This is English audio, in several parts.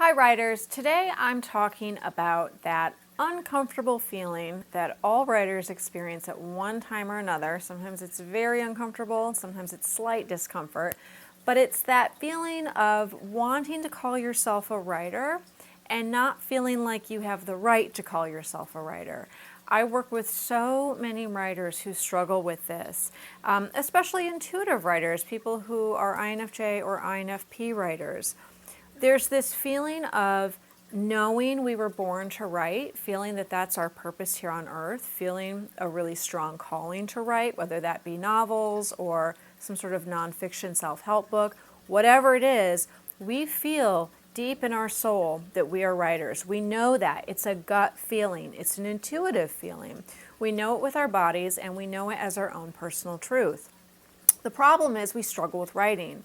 Hi writers, today I'm talking about that uncomfortable feeling that all writers experience at one time or another. Sometimes it's very uncomfortable, sometimes it's slight discomfort, but it's that feeling of wanting to call yourself a writer and not feeling like you have the right to call yourself a writer. I work with so many writers who struggle with this, especially intuitive writers, people who are INFJ or INFP writers. There's this feeling of knowing we were born to write, feeling that that's our purpose here on earth, feeling a really strong calling to write, whether that be novels or some sort of nonfiction self-help book, whatever it is, we feel deep in our soul that we are writers. We know that. It's a gut feeling. It's an intuitive feeling. We know it with our bodies and we know it as our own personal truth. The problem is we struggle with writing.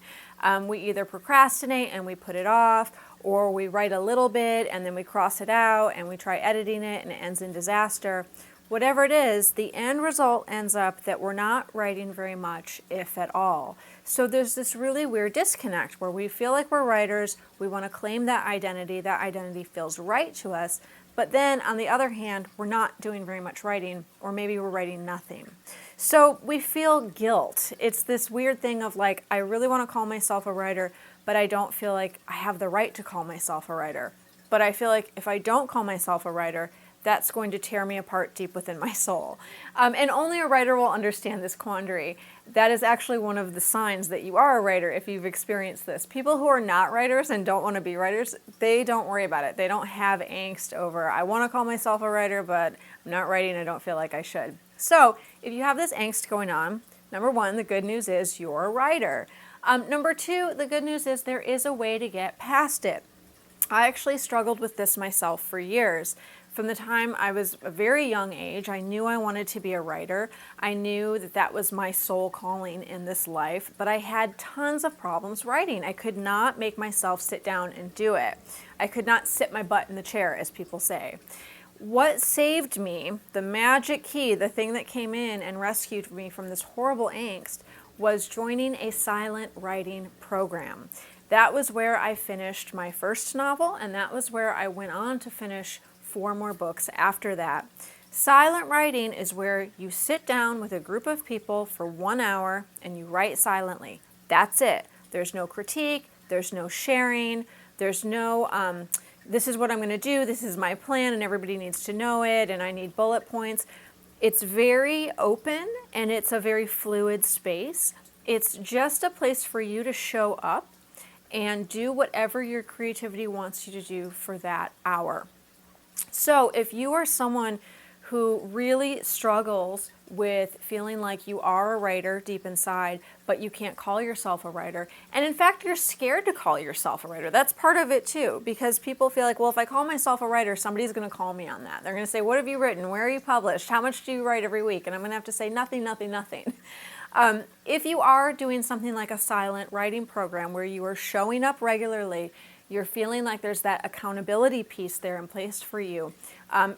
We either procrastinate and we put it off, or we write a little bit and then we cross it out and we try editing it and it ends in disaster. Whatever it is, the end result ends up that we're not writing very much, if at all. So there's this really weird disconnect where we feel like we're writers, we want to claim that identity feels right to us, but then on the other hand, we're not doing very much writing, or maybe we're writing nothing. So we feel guilt. It's this weird thing of like, I really want to call myself a writer, but I don't feel like I have the right to call myself a writer. But I feel like if I don't call myself a writer, that's going to tear me apart deep within my soul. And only a writer will understand this quandary. That is actually one of the signs that you are a writer if you've experienced this. People who are not writers and don't want to be writers, they don't worry about it. They don't have angst over, I want to call myself a writer, but I'm not writing, I don't feel like I should. So if you have this angst going on, number one, the good news is you're a writer. Number two, the good news is there is a way to get past it. I actually struggled with this myself for years. From the time I was a very young age, I knew I wanted to be a writer. I knew that that was my soul calling in this life, but I had tons of problems writing. I could not make myself sit down and do it. I could not sit my butt in the chair, as people say. What saved me, the magic key, the thing that came in and rescued me from this horrible angst, was joining a silent writing program. That was where I finished my first novel, and that was where I went on to finish 4 more books after that. Silent writing is where you sit down with a group of people for 1 hour and you write silently. That's it. There's no critique, there's no sharing, there's no, this is what I'm going to do, this is my plan, and everybody needs to know it, and I need bullet points. It's very open and it's a very fluid space. It's just a place for you to show up and do whatever your creativity wants you to do for that hour. So if you are someone who really struggles with feeling like you are a writer deep inside, but you can't call yourself a writer, and in fact you're scared to call yourself a writer, that's part of it too, because people feel like, well, if I call myself a writer, somebody's going to call me on that. They're going to say, what have you written? Where are you published? How much do you write every week? And I'm going to have to say nothing, nothing, nothing. If you are doing something like a silent writing program where you are showing up regularly, you're feeling like there's that accountability piece there in place for you.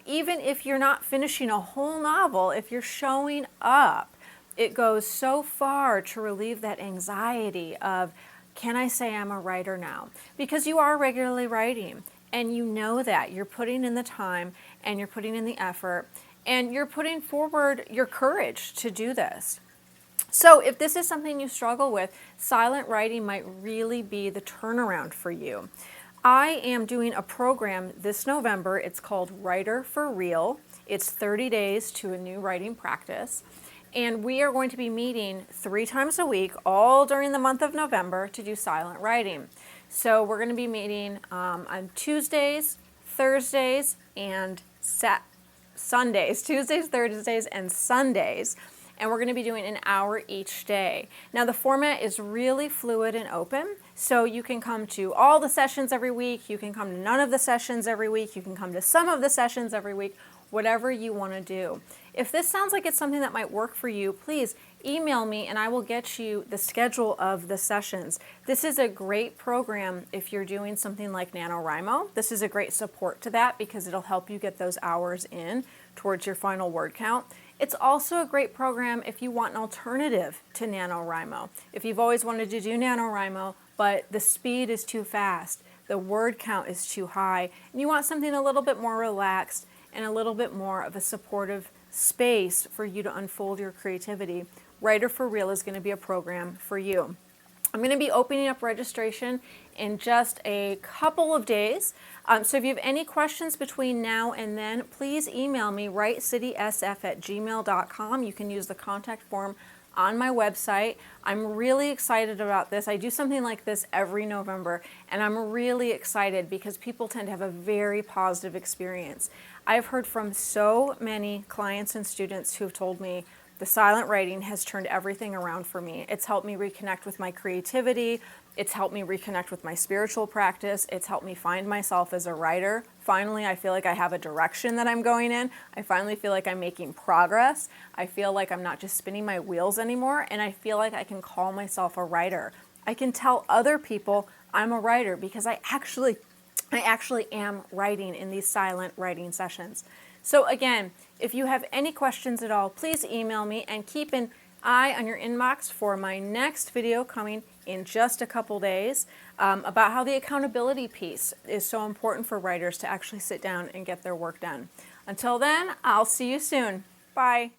Even if you're not finishing a whole novel, if you're showing up, it goes so far to relieve that anxiety of, can I say I'm a writer now? Because you are regularly writing, and you know that. You're putting in the time, and you're putting in the effort, and you're putting forward your courage to do this. So if this is something you struggle with, silent writing might really be the turnaround for you. I am doing a program this November. It's called Writer for Real. It's 30 days to a new writing practice. And we are going to be meeting 3 times a week, all during the month of November, to do silent writing. So we're going to be meeting on Tuesdays, Thursdays, and Sundays. Tuesdays, Thursdays, and Sundays. And we're going to be doing an hour each day. Now the format is really fluid and open, so you can come to all the sessions every week, you can come to none of the sessions every week, you can come to some of the sessions every week, whatever you want to do. If this sounds like it's something that might work for you, please email me and I will get you the schedule of the sessions. This is a great program if you're doing something like NaNoWriMo. This is a great support to that because it'll help you get those hours in towards your final word count. It's also a great program if you want an alternative to NaNoWriMo. If you've always wanted to do NaNoWriMo, but the speed is too fast, the word count is too high, and you want something a little bit more relaxed and a little bit more of a supportive space for you to unfold your creativity, Writer for Real is going to be a program for you. I'm going to be opening up registration in just a couple of days. So if you have any questions between now and then, please email me, writecitysf@gmail.com. You can use the contact form on my website. I'm really excited about this. I do something like this every November, and I'm really excited because people tend to have a very positive experience. I've heard from so many clients and students who've told me, the silent writing has turned everything around for me. It's helped me reconnect with my creativity. It's helped me reconnect with my spiritual practice. It's helped me find myself as a writer. Finally, I feel like I have a direction that I'm going in. I finally feel like I'm making progress. I feel like I'm not just spinning my wheels anymore, and I feel like I can call myself a writer. I can tell other people I'm a writer because I actually am writing in these silent writing sessions. So again, if you have any questions at all, please email me, and keep an eye on your inbox for my next video coming in just a couple days about how the accountability piece is so important for writers to actually sit down and get their work done. Until then, I'll see you soon. Bye.